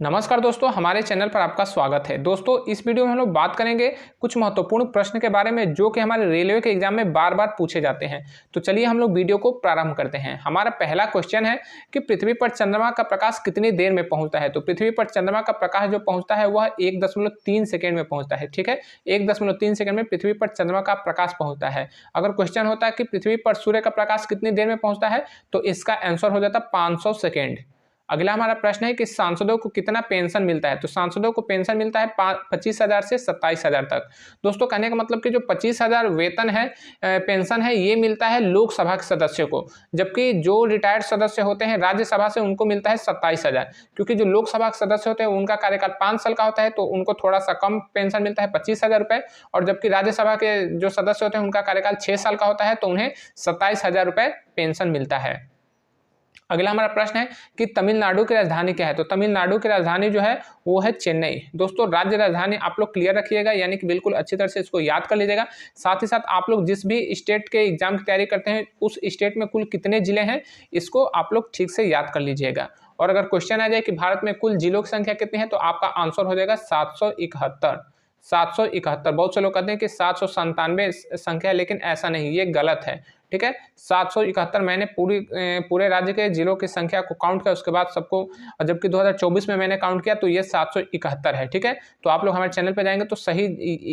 नमस्कार दोस्तों, हमारे चैनल पर आपका स्वागत है। दोस्तों, इस वीडियो में हम लोग बात करेंगे कुछ महत्वपूर्ण प्रश्न के बारे में जो कि हमारे रेलवे के एग्जाम में बार बार पूछे जाते हैं। तो चलिए हम लोग वीडियो को प्रारंभ करते हैं। हमारा पहला क्वेश्चन है कि पृथ्वी पर चंद्रमा का प्रकाश कितनी देर में पहुंचता है। तो पृथ्वी पर चंद्रमा का प्रकाश जो पहुंचता है वह 1.3 सेकेंड में पहुंचता है। ठीक है, 1.3 सेकेंड में पृथ्वी पर चंद्रमा का प्रकाश पहुंचता है। अगर क्वेश्चन होता है कि पृथ्वी पर सूर्य का प्रकाश कितनी देर में पहुंचता है, तो इसका आंसर हो जाता 500 सेकेंड। अगला हमारा प्रश्न है कि सांसदों को कितना पेंशन मिलता है। तो सांसदों को पेंशन मिलता है 25,000 से 27,000 तक। दोस्तों, कहने का मतलब कि जो 25,000 वेतन है, पेंशन है, ये मिलता है लोकसभा के सदस्य को, जबकि जो रिटायर्ड सदस्य होते हैं राज्यसभा से उनको मिलता है 27,000। क्योंकि जो लोकसभा के सदस्य होते हैं उनका कार्यकाल 5 साल का होता है, तो उनको थोड़ा सा कम पेंशन मिलता है, 25,000 रुपये। और जबकि राज्यसभा के जो सदस्य होते हैं उनका कार्यकाल 6 साल का होता है, तो उन्हें 27,000 रुपये पेंशन मिलता है। अगला हमारा प्रश्न है कि तमिलनाडु की राजधानी क्या है। तो तमिलनाडु की राजधानी जो है वो है चेन्नई। दोस्तों, राज्य राजधानी आप लोग क्लियर रखिएगा, यानी कि बिल्कुल अच्छी तरह से इसको याद कर लीजिएगा। साथ ही साथ आप लोग जिस भी स्टेट के एग्जाम की तैयारी करते हैं उस स्टेट में कुल कितने जिले हैं, इसको आप लोग ठीक से याद कर लीजिएगा। और अगर क्वेश्चन आ जाए कि भारत में कुल जिलों की संख्या कितनी है, तो आपका आंसर हो जाएगा 771। 771। बहुत से लोग कहते हैं कि 797 संख्या है, लेकिन ऐसा नहीं, ये गलत है। ठीक है, 771 मैंने पूरे राज्य के जिलों की संख्या को काउंट किया, उसके बाद सबको, जबकि 2024 में मैंने काउंट किया, तो ये 771 है। ठीक है, तो आप लोग हमारे चैनल पर जाएंगे तो सही,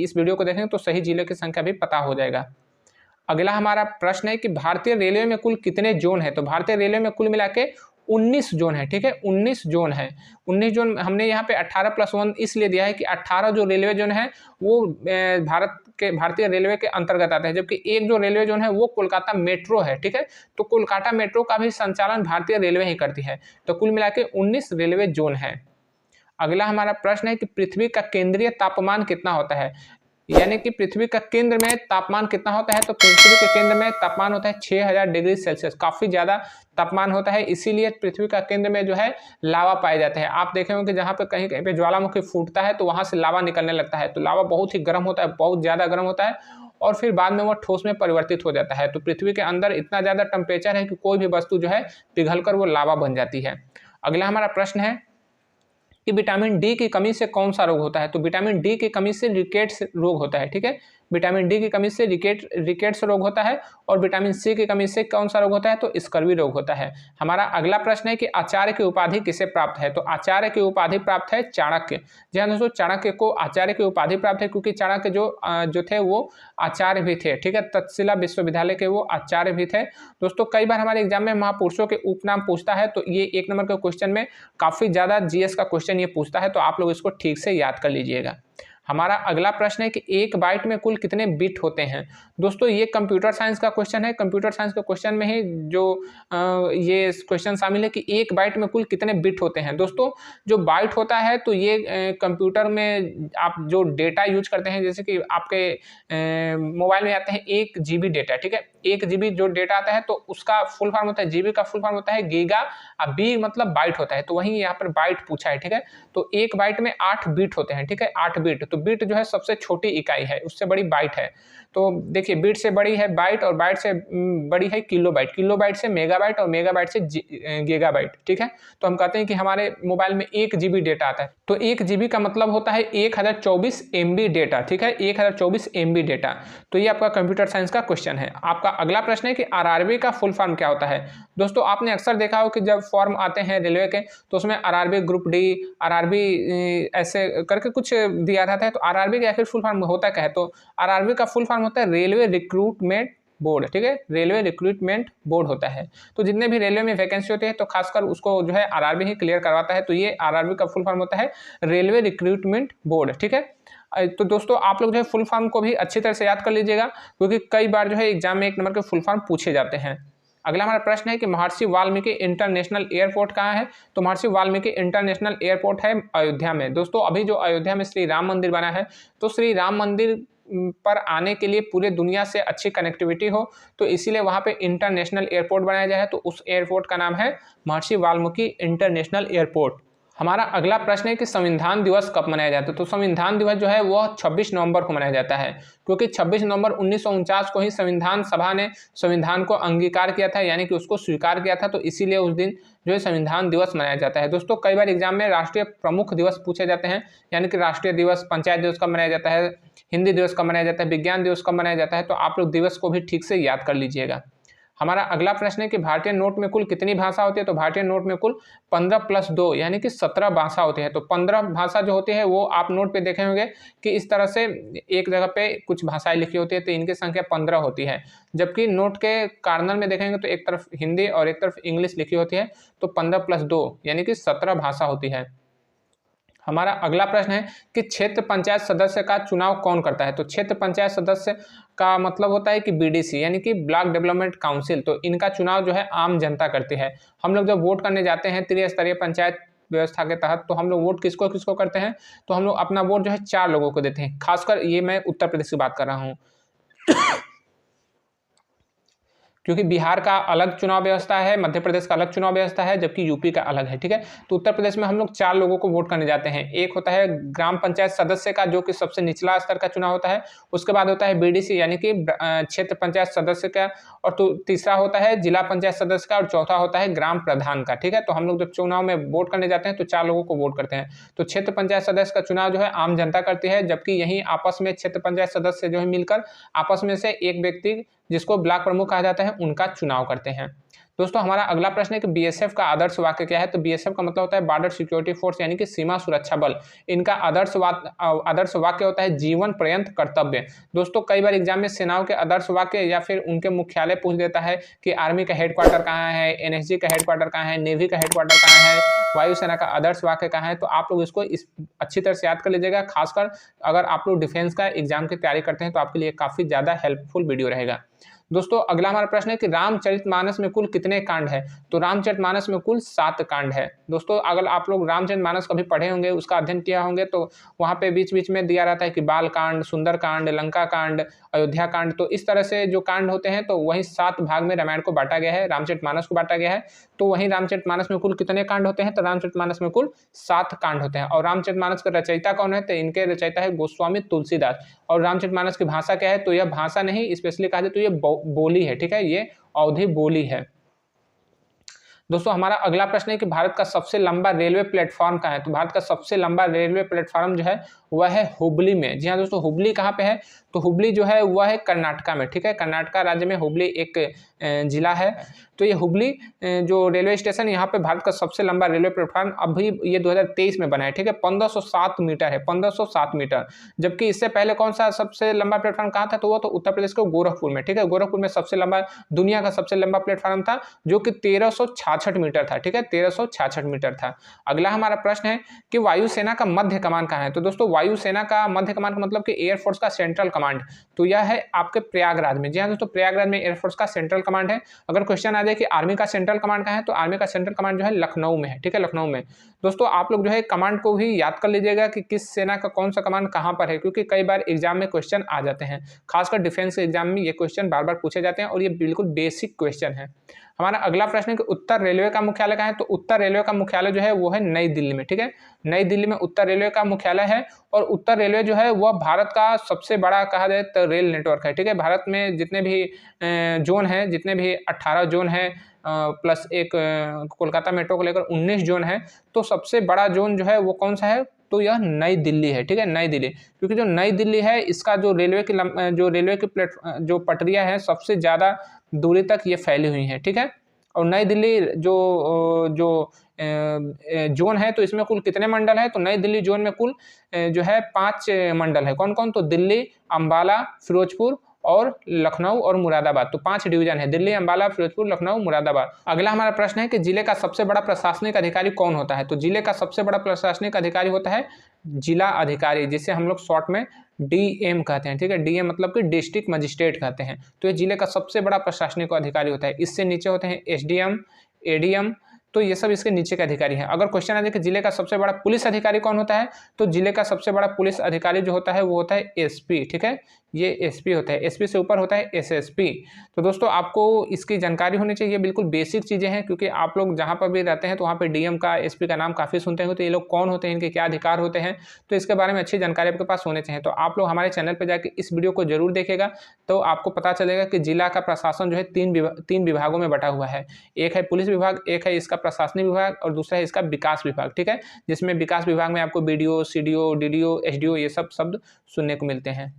इस वीडियो को देखेंगे तो सही जिले की संख्या भी पता हो जाएगा। अगला हमारा प्रश्न है कि भारतीय रेलवे में कुल कितने जोन है। तो भारतीय रेलवे में कुल मिला के 19 जोन है। ठीक है, 19 जोन है। 19 जोन हमने यहाँ पे 18+1 इसलिए दिया है कि 18 जो रेलवे जोन है वो भारतीय रेलवे के अंतर्गत आता है, जबकि एक जो रेलवे जोन है वो कोलकाता मेट्रो है। ठीक है, तो कोलकाता मेट्रो का भी संचालन भारतीय रेलवे ही करती है। तो कुल मिला के 19 रेलवे जोन है। अगला हमारा प्रश्न है कि पृथ्वी का केंद्रीय तापमान कितना होता है, यानी कि पृथ्वी का केंद्र में तापमान कितना होता है। तो पृथ्वी के केंद्र में तापमान होता है 6000 डिग्री सेल्सियस। काफी ज्यादा तापमान होता है, इसीलिए पृथ्वी का केंद्र में जो है लावा पाए जाते हैं। आप देखे होंगे जहां पे कहीं कहीं पे ज्वालामुखी फूटता है तो वहां से लावा निकलने लगता है। तो लावा बहुत ही गर्म होता है, बहुत ज्यादा गर्म होता है, और फिर बाद में वो ठोस में परिवर्तित हो जाता है। तो पृथ्वी के अंदर इतना ज्यादा टेम्परेचर है कि कोई भी वस्तु जो है पिघलकर वो लावा बन जाती है। अगला हमारा प्रश्न है कि विटामिन डी की कमी से कौन सा रोग होता है। तो विटामिन डी की कमी से रिकेट्स रोग होता है। ठीक है, विटामिन डी की कमी से रिकेट्स रोग होता है। और विटामिन सी की कमी से कौन सा रोग होता है, तो स्कर्वी रोग होता है। हमारा अगला प्रश्न है कि आचार्य की उपाधि किसे प्राप्त है। तो आचार्य की उपाधि प्राप्त है चाणक्य। जी हाँ दोस्तों, चाणक्य को आचार्य की उपाधि प्राप्त है, क्योंकि चाणक्य जो थे वो आचार्य भी थे। ठीक है, तक्षशिला विश्वविद्यालय के वो आचार्य भी थे। दोस्तों, कई बार हमारे एग्जाम में महापुरुषों के उपनाम पूछता है, तो ये 1 नंबर के क्वेश्चन में काफी ज्यादा जीएस का क्वेश्चन ये पूछता है, तो आप लोग इसको ठीक से याद कर लीजिएगा। हमारा अगला प्रश्न है कि एक बाइट में कुल कितने बिट होते हैं। दोस्तों, ये कंप्यूटर साइंस का क्वेश्चन है। कंप्यूटर साइंस के क्वेश्चन में ही जो ये क्वेश्चन शामिल है कि एक बाइट में कुल कितने बिट होते हैं। दोस्तों, जो बाइट होता है तो ये कंप्यूटर में आप जो डेटा यूज करते हैं, जैसे कि आपके मोबाइल में आते हैं 1 GB डेटा। ठीक है, 1 GB जो डेटा आता है तो उसका फुल फॉर्म होता है, जीबी का फुल फॉर्म होता है गीगा, और बी मतलब बाइट होता है। तो वहीं यहाँ पर बाइट पूछा है। ठीक है, तो एक बाइट में 8 बिट होते हैं। ठीक है, 8 बिट। तो बिट जो है सबसे छोटी इकाई है, उससे बड़ी बाइट है। तो देखिए, बिट से बड़ी है बाइट, और बाइट से बड़ी है किलोबाइट, किलोबाइट से मेगाबाइट, और मेगाबाइट से गीगाबाइट। ठीक है, तो हम कहते हैं कि हमारे मोबाइल में 1 GB डेटा आता है, तो 1 GB का मतलब होता है 1024 MB डेटा। ठीक है, 1024 MB डेटा। तो ये आपका कंप्यूटर साइंस का क्वेश्चन है। आपका अगला प्रश्न है कि आरआरबी का फुल फॉर्म क्या होता है। दोस्तों, आपने अक्सर देखा हो कि जब फॉर्म आते हैं रेलवे के, तो उसमें आरआरबी ग्रुप डी, आरआरबी ऐसे करके कुछ दिया रहता है। तो आरआरबी का आखिर फुल फॉर्म होता क्या है। तो आरआरबी का फुल फॉर्म होता है रेलवे रिक्रूटमेंट बोर्ड। ठीक है, रेलवे रिक्रूटमेंट बोर्ड होता है। तो जितने भी रेलवे में वैकेंसी होती है तो खासकर उसको जो है आरआरबी ही क्लियर करवाता है। तो ये आरआरबी का फुल फॉर्म होता है रेलवे रिक्रूटमेंट बोर्ड। ठीक है, तो दोस्तों, आप लोग जो है फुल फॉर्म को भी अच्छी तरह से याद कर लीजिएगा, क्योंकि कई बार जो है एग्जाम में 1 नंबर के फुल फॉर्म पूछे जाते हैं। अगला हमारा प्रश्न है कि महर्षि वाल्मीकि इंटरनेशनल एयरपोर्ट कहाँ है। तो महर्षि वाल्मीकि इंटरनेशनल एयरपोर्ट है अयोध्या में। दोस्तों, अभी जो अयोध्या में श्री राम मंदिर बना है, तो श्री राम मंदिर पर आने के लिए पूरे दुनिया से अच्छी कनेक्टिविटी हो, तो इसीलिए वहाँ पे इंटरनेशनल एयरपोर्ट बनाया जाए है। तो उस एयरपोर्ट का नाम है महर्षि वाल्मीकि इंटरनेशनल एयरपोर्ट। हमारा अगला प्रश्न है कि संविधान दिवस कब मनाया जाता है। तो संविधान दिवस जो है वह 26 नवंबर को मनाया जाता है, क्योंकि 26 नवंबर 1949 को ही संविधान सभा ने संविधान को अंगीकार किया था, यानी कि उसको स्वीकार किया था। तो इसीलिए उस दिन जो है संविधान दिवस मनाया जाता है। दोस्तों कई बार एग्जाम में राष्ट्रीय प्रमुख दिवस पूछे जाते हैं, यानी कि राष्ट्रीय दिवस, पंचायत दिवस कब मनाया जाता है, हिंदी दिवस कब मनाया जाता है, विज्ञान दिवस कब मनाया जाता है। तो आप लोग दिवस को भी ठीक से याद कर लीजिएगा। हमारा अगला प्रश्न है कि भारतीय नोट में कुल कितनी भाषा होती है। तो भारतीय नोट में कुल 15 + 2 यानी कि 17 भाषा होती है। तो 15 भाषा जो होती है वो आप नोट पे देखे होंगे कि इस तरह से एक जगह पे कुछ भाषाएं लिखी होती है, तो इनकी संख्या 15 होती है। जबकि नोट के कार्नर में देखेंगे तो एक तरफ हिंदी और एक तरफ इंग्लिश लिखी होती है, तो 15 + 2 यानी कि 17 भाषा होती है। हमारा अगला प्रश्न है कि क्षेत्र पंचायत सदस्य का चुनाव कौन करता है। तो क्षेत्र पंचायत सदस्य का मतलब होता है कि बीडीसी यानी कि ब्लॉक डेवलपमेंट काउंसिल। तो इनका चुनाव जो है आम जनता करती है। हम लोग जब वोट करने जाते हैं त्रिस्तरीय पंचायत व्यवस्था के तहत, तो हम लोग वोट किसको किसको करते हैं, तो हम लोग अपना वोट जो है 4 लोगों को देते हैं। खासकर ये मैं उत्तर प्रदेश की बात कर रहा हूँ क्योंकि बिहार का अलग चुनाव व्यवस्था है, मध्य प्रदेश का अलग चुनाव व्यवस्था है, जबकि यूपी का अलग है। ठीक है, तो उत्तर प्रदेश में हम लोग 4 लोगों को वोट करने जाते हैं। एक होता है ग्राम पंचायत सदस्य का, जो कि सबसे निचला स्तर का चुनाव होता है। उसके बाद होता है बीडीसी यानी कि क्षेत्र पंचायत सदस्य का, और तो तीसरा होता है जिला पंचायत सदस्य का, और चौथा होता है ग्राम प्रधान का। ठीक है, तो हम लोग जब चुनाव में वोट करने जाते हैं तो 4 लोगों को वोट करते हैं। तो क्षेत्र पंचायत सदस्य का चुनाव जो है आम जनता करती है, जबकि यही आपस में क्षेत्र पंचायत सदस्य जो है मिलकर आपस में से एक व्यक्ति जिसको ब्लॉक प्रमुख कहा जाता है उनका चुनाव करते हैं। दोस्तों हमारा अगला प्रश्न है कि बीएसएफ का आदर्श वाक्य क्या है। तो बीएसएफ का मतलब होता है बॉर्डर सिक्योरिटी फोर्स यानी कि सीमा सुरक्षा बल। इनका आदर्श वाक्य होता है जीवन पर्यंत कर्तव्य। दोस्तों कई बार एग्जाम में सेनाओं के आदर्श वाक्य या फिर उनके मुख्यालय पूछ देता है कि आर्मी का हेडक्वार्टर कहाँ है, एनएसजी का हेडक्वार्टर कहाँ है, नेवी का हेडक्वार्टर कहाँ है, वायुसेना का आदर्श वाक्य कहाँ है। तो आप लोग इसको अच्छी तरह से याद कर लीजिएगा। खासकर अगर आप लोग डिफेंस का एग्जाम की तैयारी करते हैं तो आपके लिए काफी ज्यादा हेल्पफुल वीडियो रहेगा। दोस्तों अगला हमारा प्रश्न है कि रामचरितमानस में कुल कितने कांड है। तो रामचरितमानस में कुल 7 कांड है। दोस्तों अगर आप लोग रामचरितमानस कभी पढ़े होंगे, उसका अध्ययन किया होंगे, तो वहाँ पे बीच बीच में दिया रहता है कि बाल कांड, सुंदर कांड, लंका कांड, अयोध्या कांड। तो इस तरह से जो कांड होते हैं तो वही 7 भाग में रामायण को बांटा गया है, रामचरितमानस को बांटा गया है। तो वहीं रामचरितमानस में कुल कितने कांड होते हैं। तो रामचरितमानस में कुल 7 कांड होते हैं। और रामचरितमानस का रचयिता कौन है। तो इनके रचयिता है गोस्वामी तुलसीदास। और रामचरितमानस की भाषा क्या है। तो यह भाषा नहीं, स्पेशली कहा जाए तो ये बोली है। ठीक है, ये अवधी बोली है। दोस्तों हमारा अगला प्रश्न है कि भारत का सबसे लंबा रेलवे प्लेटफॉर्म कहाँ है। तो भारत का सबसे लंबा रेलवे प्लेटफॉर्म जो है वह है हुबली में। जी हाँ दोस्तों, हुबली कहाँ पे है। तो हुबली जो है वह है कर्नाटका में। ठीक है, कर्नाटका राज्य में हुबली एक जिला है। तो ये हुबली जो रेलवे स्टेशन, यहाँ पे भारत का सबसे लंबा रेलवे प्लेटफॉर्म अभी ये 2023 में बना है। ठीक है, 1507 मीटर है, 1507 मीटर। जबकि इससे पहले कौन सा सबसे लंबा प्लेटफॉर्म कहाँ था। तो वो तो उत्तर प्रदेश के गोरखपुर में। ठीक है, गोरखपुर में सबसे लंबा, दुनिया का सबसे लंबा प्लेटफॉर्म था, जो कि 1366 मीटर था। ठीक है, 1366 मीटर था। अगला हमारा प्रश्न है कि वायुसेना का मध्य कमान कहाँ है। तो दोस्तों वायुसेना का मध्य कमान का मतलब कि एयरफोर्स का सेंट्रल कमांड, तो यह है आपके प्रयागराज में। जी हाँ दोस्तों, प्रयागराज में एयरफोर्स का सेंट्रल कमांड है। अगर क्वेश्चन आ जाए कि आर्मी का सेंट्रल कमांड कहाँ है, तो आर्मी का सेंट्रल कमांड जो है लखनऊ में है। ठीक है, लखनऊ में। दोस्तों आप लोग जो है कमांड को भी याद कर लीजिएगा कि किस सेना का कौन सा कमांड कहाँ पर है, क्योंकि कई बार एग्जाम में क्वेश्चन आ जाते हैं। खासकर डिफेंस एग्जाम में ये क्वेश्चन बार बार पूछे जाते हैं और ये बिल्कुल बेसिक क्वेश्चन है। हमारा अगला प्रश्न है कि उत्तर रेलवे का मुख्यालय कहाँ है। तो उत्तर रेलवे का मुख्यालय जो है वो है नई दिल्ली में। ठीक है, नई दिल्ली में उत्तर रेलवे का मुख्यालय है। और उत्तर रेलवे जो है वह भारत का सबसे बड़ा कहा जाए तो रेल नेटवर्क है। ठीक है, भारत में जितने भी जोन है, जितने भी 18 जोन है प्लस एक कोलकाता मेट्रो को लेकर 19 जोन है। तो सबसे बड़ा जोन जो है वो कौन सा है। तो यह नई दिल्ली है। ठीक है, नई दिल्ली, क्योंकि जो नई दिल्ली है इसका जो रेलवे की जो पटरियां हैं सबसे ज़्यादा दूरी तक ये फैली हुई हैं। ठीक है, और नई दिल्ली जो जोन है तो इसमें कुल कितने मंडल है। तो नई दिल्ली जोन में कुल जो है 5 मंडल है। कौन कौन। तो दिल्ली, अंबाला, फिरोजपुर और लखनऊ और मुरादाबाद। तो 5 डिवीजन है, दिल्ली, अंबाला, फिरोजपुर, लखनऊ, मुरादाबाद। अगला हमारा प्रश्न है कि जिले का सबसे बड़ा प्रशासनिक अधिकारी कौन होता है। तो जिले का सबसे बड़ा प्रशासनिक अधिकारी होता है जिला अधिकारी, जिसे हम लोग शॉर्ट में डीएम कहते हैं। ठीक है, डीएम मतलब कि डिस्ट्रिक्ट मजिस्ट्रेट कहते हैं। तो ये जिले का सबसे बड़ा प्रशासनिक अधिकारी होता है। इससे नीचे होते हैं एसडीएम, एडीएम, तो ये सब इसके नीचे के अधिकारी हैं। अगर क्वेश्चन आ जाए कि जिले का सबसे बड़ा पुलिस अधिकारी कौन होता है। तो जिले का सबसे बड़ा पुलिस अधिकारी जो होता है वो होता है एसपी। ठीक है, ये एसपी होता है, एसपी से ऊपर होता है एसएसपी। तो दोस्तों आपको इसकी जानकारी होनी चाहिए, ये बिल्कुल बेसिक चीज़ें हैं, क्योंकि आप लोग जहाँ पर भी रहते हैं तो वहाँ पे डीएम का, एसपी का नाम काफ़ी सुनते हैं, तो ये लोग कौन होते हैं, इनके क्या अधिकार होते हैं, तो इसके बारे में अच्छी जानकारी आपके पास होने चाहिए। तो आप लोग हमारे चैनल पर जाकर इस वीडियो को जरूर देखेगा, तो आपको पता चलेगा कि जिला का प्रशासन जो है तीन विभागों में बटा हुआ है। एक है पुलिस विभाग, एक है इसका प्रशासनिक विभाग और दूसरा है इसका विकास विभाग, ठीक है, जिसमें विकास विभाग में आपको बीडीओ, सीडीओ, डीडीओ, एसडीओ ये सब शब्द सुनने को मिलते हैं।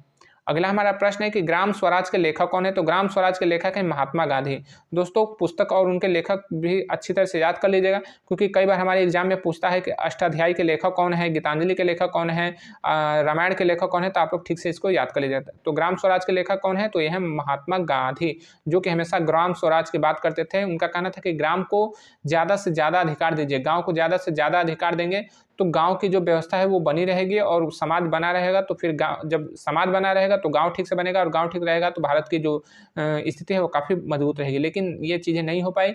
अगला हमारा प्रश्न है कि ग्राम स्वराज के लेखक कौन है? तो ग्राम स्वराज के लेखक है महात्मा गांधी। दोस्तों पुस्तक और उनके लेखक भी अच्छी तरह से याद कर लीजिएगा, क्योंकि कई बार हमारे एग्जाम में पूछता है कि अष्टाध्यायी के लेखक कौन है, गीतांजलि के लेखक कौन है, रामायण के लेखक कौन है, तो आप लोग ठीक से इसको याद कर लीजिएगा। तो ग्राम स्वराज के लेखक कौन है? तो यह है महात्मा गांधी, जो कि हमेशा ग्राम स्वराज की बात करते थे। उनका कहना था कि ग्राम को ज़्यादा से ज़्यादा अधिकार दीजिए, गाँव को ज़्यादा से ज़्यादा अधिकार देंगे तो गांव की जो व्यवस्था है वो बनी रहेगी और समाज बना रहेगा। तो फिर गांव, जब समाज बना रहेगा तो गांव ठीक से बनेगा और गांव ठीक रहेगा तो भारत की जो स्थिति है वो काफ़ी मजबूत रहेगी। लेकिन ये चीज़ें नहीं हो पाई,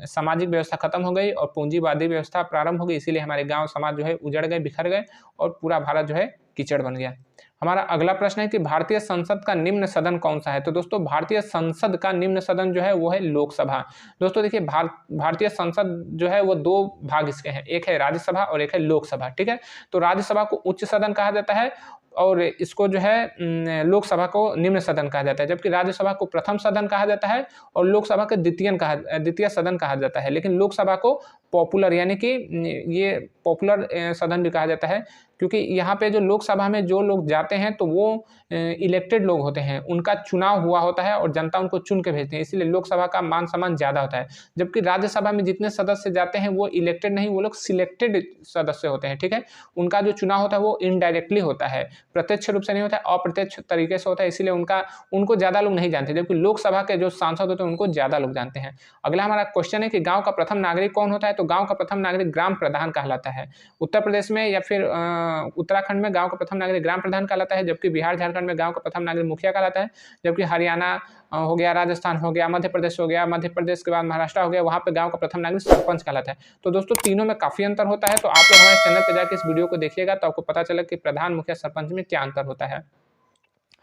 सामाजिक व्यवस्था खत्म हो गई और पूंजीवादी व्यवस्था प्रारंभ हो गई, इसीलिए हमारे गाँव समाज जो है उजड़ गए, बिखर गए और पूरा भारत जो है कीचड़ बन गया। हमारा अगला प्रश्न है कि भारतीय संसद का निम्न सदन कौन सा है? तो दोस्तों भारतीय संसद का निम्न सदन जो है वो है लोकसभा। दोस्तों देखिए भारतीय संसद जो है वो दो भाग इसके हैं, एक है राज्यसभा और एक है लोकसभा, ठीक है। तो राज्यसभा को उच्च सदन कहा जाता है और इसको जो है लोकसभा को निम्न सदन कहा जाता है, जबकि राज्यसभा को प्रथम सदन कहा जाता है और लोकसभा को द्वितीय सदन कहा जाता है। लेकिन लोकसभा को पॉपुलर यानी कि ये पॉपुलर सदन भी कहा जाता है, क्योंकि यहाँ पे जो लोकसभा में जो लोग जाते हैं तो वो इलेक्टेड लोग होते हैं, उनका चुनाव हुआ होता है और जनता उनको चुन के भेजते हैं, इसीलिए लोकसभा का मान सम्मान ज़्यादा होता है। जबकि राज्यसभा में जितने सदस्य जाते हैं वो इलेक्टेड नहीं, वो लोग सिलेक्टेड सदस्य होते हैं, ठीक है। उनका जो चुनाव होता है वो इनडायरेक्टली होता है, प्रत्यक्ष रूप से नहीं होता है, अप्रत्यक्ष तरीके से होता है, इसीलिए उनको ज़्यादा लोग नहीं जानते, जबकि लोकसभा के जो सांसद होते हैं उनको ज़्यादा लोग जानते हैं। अगला हमारा क्वेश्चन है कि गाँव का प्रथम नागरिक कौन होता है? तो गाँव का प्रथम नागरिक ग्राम प्रधान कहलाता है। उत्तर प्रदेश में या फिर उत्तराखंड में गांव का प्रथम नागरिक ग्राम प्रधान कहलाता है, जबकि बिहार झारखंड में गांव का प्रथम नागरिक मुखिया कहलाता है, जबकि हरियाणा हो गया, राजस्थान हो गया, मध्य प्रदेश हो गया, मध्य प्रदेश के बाद महाराष्ट्र हो गया, वहाँ पे गांव का प्रथम नागरिक सरपंच कहलाता है। तो दोस्तों तीनों में काफ़ी अंतर होता है, तो आप लोग हमारे चैनल पर जाकर इस वीडियो को देखिएगा तो आपको पता चला कि प्रधान, मुखिया, सरपंच में क्या अंतर होता है।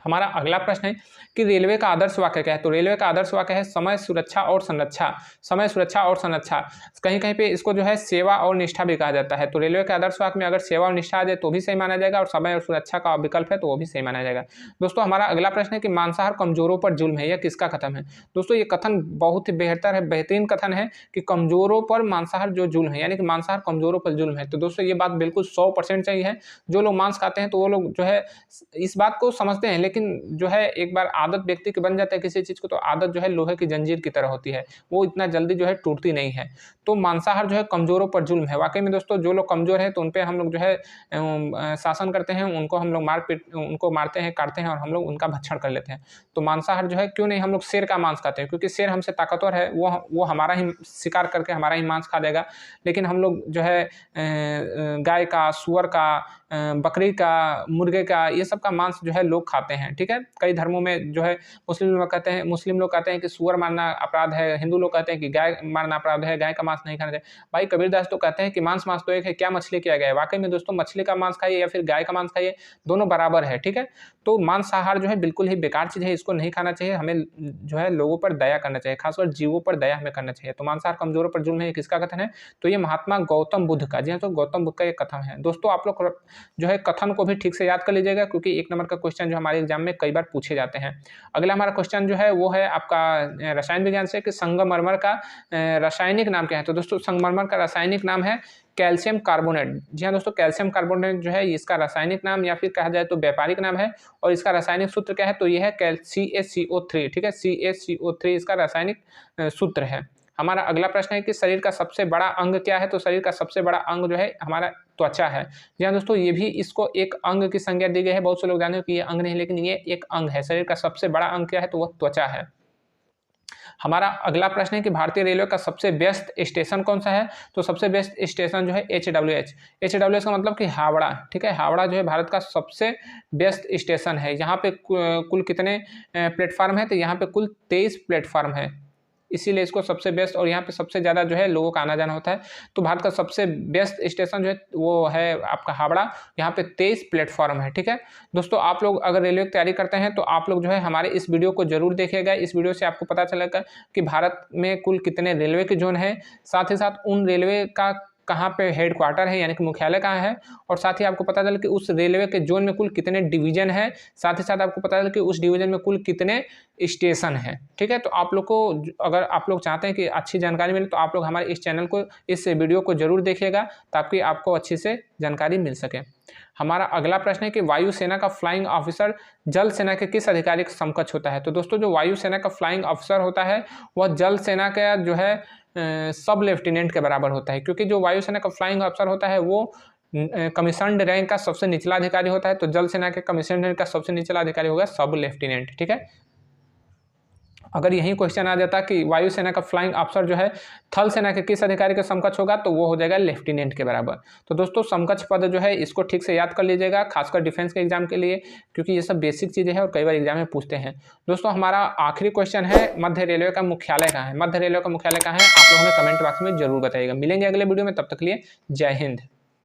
हमारा अगला प्रश्न है कि रेलवे का आदर्श वाक्य क्या है? तो रेलवे का आदर्श वाक्य है समय, सुरक्षा और संरक्षा। समय, सुरक्षा और संरक्षा। कहीं कहीं पे इसको जो है सेवा और निष्ठा भी कहा जाता है। तो रेलवे के आदर्श वाक्य में अगर सेवा और निष्ठा आ जाए तो भी सही माना जाएगा और समय और सुरक्षा का विकल्प है तो वो भी सही माना जाएगा। दोस्तों हमारा अगला प्रश्न है कि मांसाहार कमजोरों पर जुल्म है, यह किसका कथन है? दोस्तों ये कथन बहुत ही बेहतर है, बेहतरीन कथन है कि कमजोरों पर मांसाहार जो जुल्म है, यानी कि मांसाहार कमजोरों पर जुल्म है। तो दोस्तों ये बात बिल्कुल 100% सही है। जो लोग मांस खाते हैं तो वो लोग जो है इस बात को समझते हैं, लेकिन जो है एक बार आदत व्यक्ति की बन जाता है किसी चीज़ को, तो आदत जो है लोहे की जंजीर की तरह होती है, वो इतना जल्दी जो है टूटती नहीं है। तो मांसाहार जो है कमज़ोरों पर जुल्म है। वाक़ई में दोस्तों जो लोग कमज़ोर हैं तो उन पे हम लोग जो है शासन करते हैं, उनको हम लोग उनको मारते हैं, काटते हैं और हम लोग उनका भक्षण कर लेते हैं। तो मांसाहार जो है क्यों नहीं हम लोग शेर का मांस खाते हैं, क्योंकि शेर हमसे ताकतवर है, वो हमारा ही शिकार करके हमारा ही मांस खा देगा। लेकिन हम लोग जो है गाय का, सूअर का, बकरी का, मुर्गे का, ये सब का मांस जो है लोग खाते हैं, ठीक है। कई धर्मों में जो है मुस्लिम लोग कहते हैं कि सूअर मारना अपराध है, हिंदू लोग कहते हैं कि गाय मारना अपराध है, गाय का मांस नहीं खाना चाहिए। भाई कबीरदास तो कहते हैं कि मांस तो एक है, क्या मछली किया गया है। वाकई में दोस्तों मछली का मांस खाइए या फिर गाय का मांस खाइए, दोनों बराबर है, ठीक है। तो मांसाहार जो है बिल्कुल ही बेकार चीज़ है, इसको नहीं खाना चाहिए। हमें जो है लोगों पर दया करना चाहिए, खासकर जीवों पर दया हमें करना चाहिए। तो मांसाहार कमजोरों पर जुल्म है, किसका कथन है? तो ये महात्मा गौतम बुद्ध का। जी हाँ, तो गौतम बुद्ध का ये कथन है। दोस्तों आप लोग जो है कथन को भी ठीक से याद कर लीजिएगा, क्योंकि 1 नंबर का क्वेश्चन जो हमारे एग्जाम में कई बार पूछे जाते हैं। अगला हमारा क्वेश्चन जो है वो है आपका रसायन विज्ञान से कि संगमरमर का रासायनिक नाम क्या है? तो दोस्तों संगमरमर का रासायनिक नाम है कैल्शियम कार्बोनेट। जी हाँ दोस्तों, कैल्शियम कार्बोनेट जो है इसका रासायनिक नाम या फिर कहा जाए तो व्यापारिक नाम है। और इसका रासायनिक सूत्र क्या है? तो यह है CaCO3, ठीक है। CaCO3 इसका रासायनिक सूत्र है। हमारा अगला प्रश्न है कि शरीर का सबसे बड़ा अंग क्या है? तो शरीर का सबसे बड़ा अंग जो है हमारा त्वचा है। जी हाँ दोस्तों, ये भी इसको एक अंग की संज्ञा दी गई है। बहुत से लोग जानते हैं कि ये अंग नहीं, लेकिन ये एक अंग है। शरीर का सबसे बड़ा अंग क्या है? तो वह त्वचा है। हमारा अगला प्रश्न है कि भारतीय रेलवे का सबसे व्यस्त स्टेशन कौन सा है? तो सबसे व्यस्त स्टेशन जो है HWH। HWH का मतलब कि हावड़ा, ठीक है। हावड़ा जो है भारत का सबसे व्यस्त स्टेशन है। यहाँ पे कुल कितने प्लेटफार्म है? तो यहाँ पे कुल 23 प्लेटफार्म है। इसीलिए इसको सबसे बेस्ट और यहाँ पे सबसे ज़्यादा जो है लोगों का आना जाना होता है। तो भारत का सबसे बेस्ट स्टेशन जो है वो है आपका हावड़ा, यहाँ पे 23 प्लेटफॉर्म है। ठीक है दोस्तों, आप लोग अगर रेलवे की तैयारी करते हैं तो आप लोग जो है हमारे इस वीडियो को जरूर देखिएगा। इस वीडियो से आपको पता चलेगा कि भारत में कुल कितने रेलवे के जोन है, साथ ही साथ उन रेलवे का कहाँ पे हेड क्वार्टर है यानी कि मुख्यालय कहाँ है, और साथ ही आपको पता चले कि उस रेलवे के जोन में कुल कितने डिवीजन है, साथ ही साथ आपको पता चले कि उस डिवीजन में कुल कितने स्टेशन है। ठीक है, तो आप लोग को अगर आप लोग चाहते हैं कि अच्छी जानकारी मिले तो आप लोग हमारे इस चैनल को, इस वीडियो को जरूर देखिएगा ताकि आपको अच्छी से जानकारी मिल सके। हमारा अगला प्रश्न है कि वायुसेना का फ्लाइंग ऑफिसर जल सेना के किस अधिकारी का समकक्ष होता है। तो दोस्तों, जो वायुसेना का फ्लाइंग ऑफिसर होता है वह जल सेना का जो है सब लेफ्टिनेंट के बराबर होता है, क्योंकि जो वायुसेना का फ्लाइंग ऑफिसर होता है वो कमीशन्ड रैंक का सबसे निचला अधिकारी होता है। तो जल सेना के कमीशन्ड रैंक का सबसे निचला अधिकारी होगा सब लेफ्टिनेंट। ठीक है, अगर यही क्वेश्चन आ जाता कि वायुसेना का फ्लाइंग अफसर जो है थल सेना के किस अधिकारी के समकक्ष होगा, तो वो हो जाएगा लेफ्टिनेंट के बराबर। तो दोस्तों, समकक्ष पद जो है इसको ठीक से याद कर लीजिएगा, खासकर डिफेंस के एग्जाम के लिए, क्योंकि ये सब बेसिक चीज़ें हैं और कई बार एग्जाम में पूछते हैं। दोस्तों, हमारा आखिरी क्वेश्चन है मध्य रेलवे का मुख्यालय कहाँ है। मध्य रेलवे का मुख्यालय कहाँ है आप लोग हमें कमेंट बॉक्स में जरूर बताइएगा। मिलेंगे अगले वीडियो में, तब तक के लिए जय हिंद।